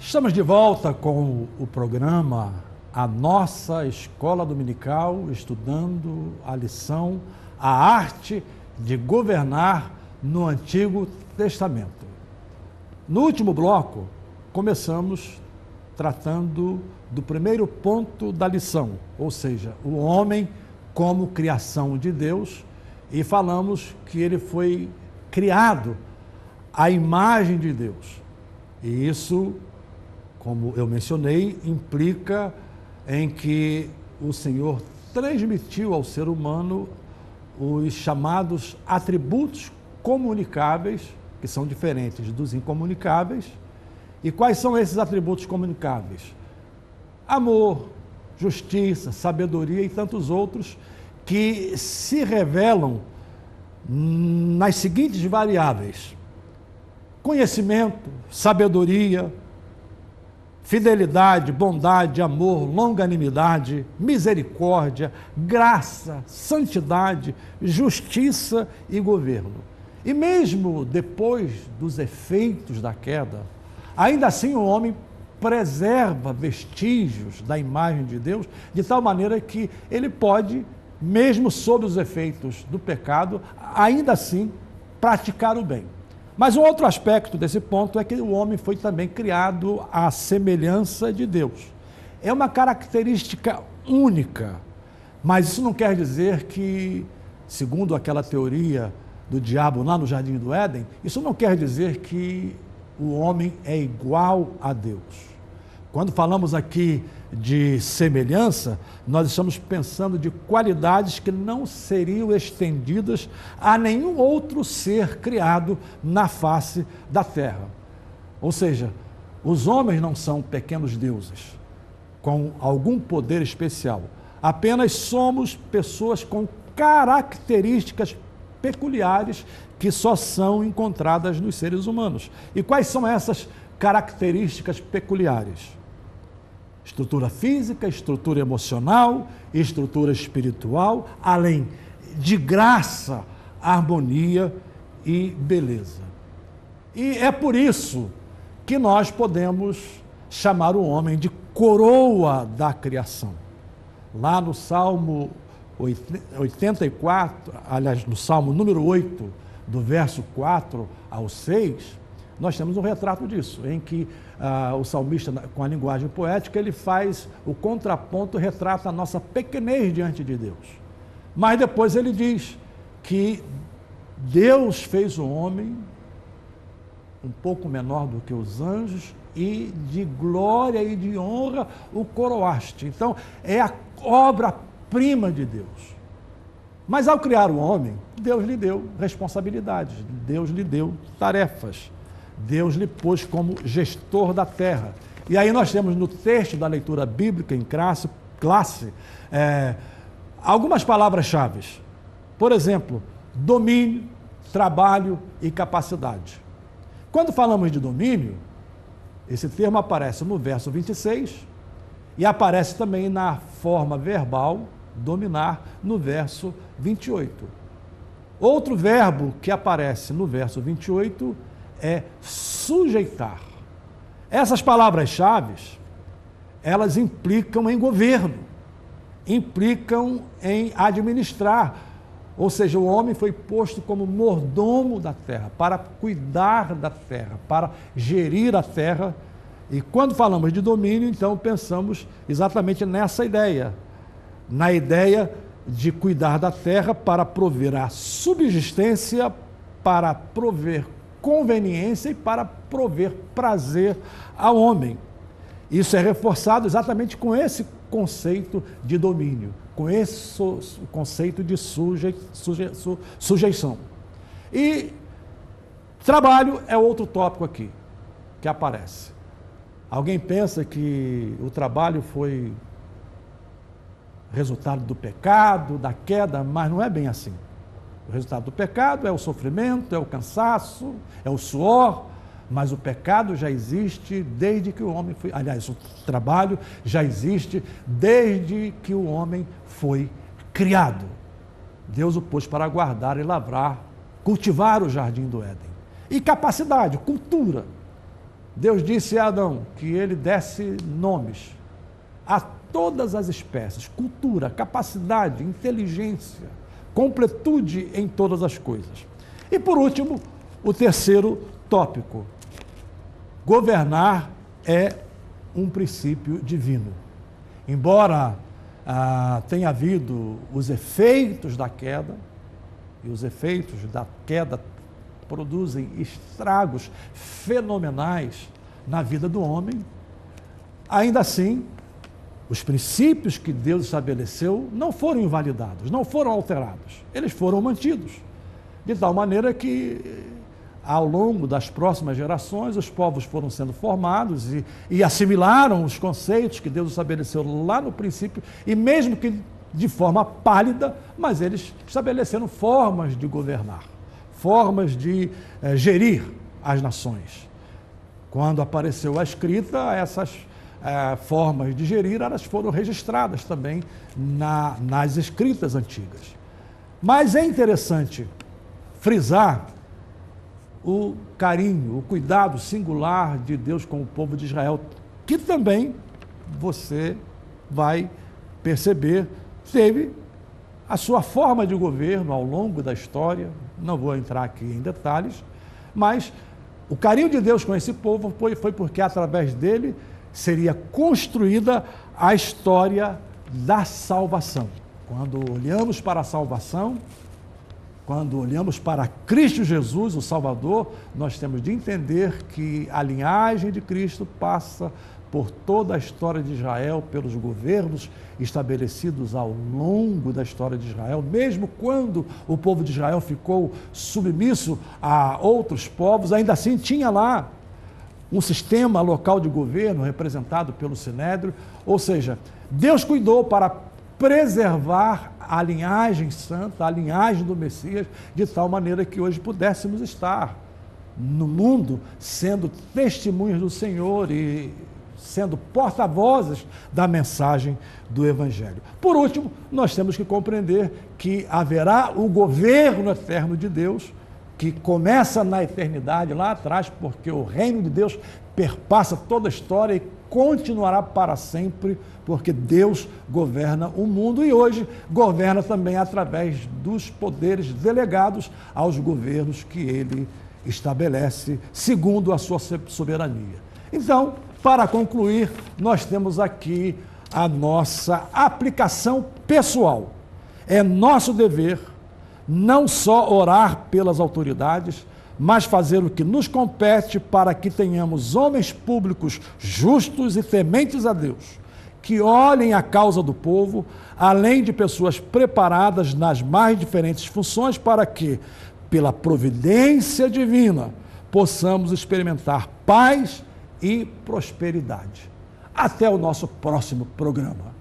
Estamos de volta com o programa A Nossa Escola Dominical, estudando a lição A Arte de Governar no Antigo Testamento. No último bloco, começamos tratando do primeiro ponto da lição, ou seja, o homem como criação de Deus, e falamos que ele foi criado à imagem de Deus. E isso, como eu mencionei, implica em que o Senhor transmitiu ao ser humano os chamados atributos comunicáveis, que são diferentes dos incomunicáveis. E quais são esses atributos comunicáveis? Amor, justiça, sabedoria e tantos outros que se revelam nas seguintes variáveis: conhecimento, sabedoria, fidelidade, bondade, amor, longanimidade, misericórdia, graça, santidade, justiça e governo. E mesmo depois dos efeitos da queda, ainda assim o homem preserva vestígios da imagem de Deus, de tal maneira que ele pode, mesmo sob os efeitos do pecado, ainda assim praticar o bem. Mas um outro aspecto desse ponto é que o homem foi também criado à semelhança de Deus. É uma característica única, mas isso não quer dizer que, segundo aquela teoria do diabo lá no Jardim do Éden, isso não quer dizer que o homem é igual a Deus. Quando falamos aqui de semelhança, nós estamos pensando de qualidades que não seriam estendidas a nenhum outro ser criado na face da terra. Ou seja, os homens não são pequenos deuses com algum poder especial. Apenas somos pessoas com características peculiares que só são encontradas nos seres humanos. E quais são essas características peculiares? Estrutura física, estrutura emocional, estrutura espiritual, além de graça, harmonia e beleza. E é por isso que nós podemos chamar o homem de coroa da criação. Lá no Salmo 84, aliás, no Salmo número 8, do verso 4 ao 6, nós temos um retrato disso, em que o salmista, com a linguagem poética, ele faz o contraponto, retrata a nossa pequenez diante de Deus. Mas depois ele diz que Deus fez o homem um pouco menor do que os anjos e de glória e de honra o coroaste. Então, é a obra-prima de Deus. Mas ao criar o homem, Deus lhe deu responsabilidades, Deus lhe deu tarefas. Deus lhe pôs como gestor da terra. E aí nós temos no texto da leitura bíblica em classe algumas palavras-chave. Por exemplo, domínio, trabalho e capacidade. Quando falamos de domínio, esse termo aparece no verso 26 e aparece também na forma verbal, dominar, no verso 28. Outro verbo que aparece no verso 28 é sujeitar. Essas palavras-chave, elas implicam em governo, implicam em administrar, ou seja, o homem foi posto como mordomo da terra, para cuidar da terra, para gerir a terra. E quando falamos de domínio, então pensamos exatamente nessa ideia, na ideia de cuidar da terra para prover a subsistência, para prover conveniência e para prover prazer ao homem. Isso é reforçado exatamente com esse conceito de domínio, com esse conceito de sujeição. E trabalho é outro tópico aqui que aparece. Alguém pensa que o trabalho foi resultado do pecado, da queda, mas não é bem assim. O resultado do pecado é o sofrimento, é o cansaço, é o suor, mas o pecado já existe desde que o homem foi... Aliás, o trabalho já existe desde que o homem foi criado. Deus o pôs para guardar e lavrar, cultivar o jardim do Éden. E capacidade, cultura. Deus disse a Adão que ele desse nomes a todas as espécies, cultura, capacidade, inteligência, completude em todas as coisas. E por último, o terceiro tópico: governar é um princípio divino. Embora tenha havido os efeitos da queda, e os efeitos da queda produzem estragos fenomenais na vida do homem, ainda assim, os princípios que Deus estabeleceu não foram invalidados, não foram alterados, eles foram mantidos, de tal maneira que, ao longo das próximas gerações, os povos foram sendo formados e assimilaram os conceitos que Deus estabeleceu lá no princípio, e mesmo que de forma pálida, mas eles estabeleceram formas de governar, formas de gerir as nações. Quando apareceu a escrita, essas formas de gerir, elas foram registradas também nas escritas antigas. Mas é interessante frisar o carinho, o cuidado singular de Deus com o povo de Israel, que também você vai perceber teve a sua forma de governo ao longo da história. Não vou entrar aqui em detalhes, mas o carinho de Deus com esse povo foi porque através dele seria construída a história da salvação. Quando olhamos para a salvação, quando olhamos para Cristo Jesus, o Salvador, nós temos de entender que a linhagem de Cristo passa por toda a história de Israel, pelos governos estabelecidos ao longo da história de Israel, mesmo quando o povo de Israel ficou submisso a outros povos, ainda assim tinha lá um sistema local de governo representado pelo Sinédrio, ou seja, Deus cuidou para preservar a linhagem santa, a linhagem do Messias, de tal maneira que hoje pudéssemos estar no mundo sendo testemunhas do Senhor e sendo porta-vozes da mensagem do Evangelho. Por último, nós temos que compreender que haverá o governo eterno de Deus, que começa na eternidade, lá atrás, porque o reino de Deus perpassa toda a história e continuará para sempre, porque Deus governa o mundo e hoje governa também através dos poderes delegados aos governos que ele estabelece, segundo a sua soberania. Então, para concluir, nós temos aqui a nossa aplicação pessoal. É nosso dever não só orar pelas autoridades, mas fazer o que nos compete para que tenhamos homens públicos justos e tementes a Deus, que olhem a causa do povo, além de pessoas preparadas nas mais diferentes funções para que, pela providência divina, possamos experimentar paz e prosperidade. Até o nosso próximo programa.